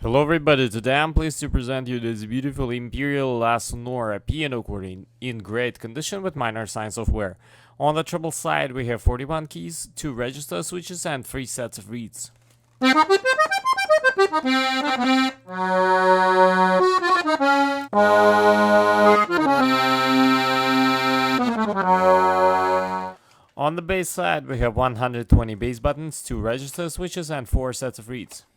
Hello everybody, today I'm pleased to present you this beautiful Imperial Sonora piano accordion in great condition with minor signs of wear. On the treble side we have 41 keys, 2 register switches and 3 sets of reeds. On the bass side we have 120 bass buttons, 2 register switches and 4 sets of reeds.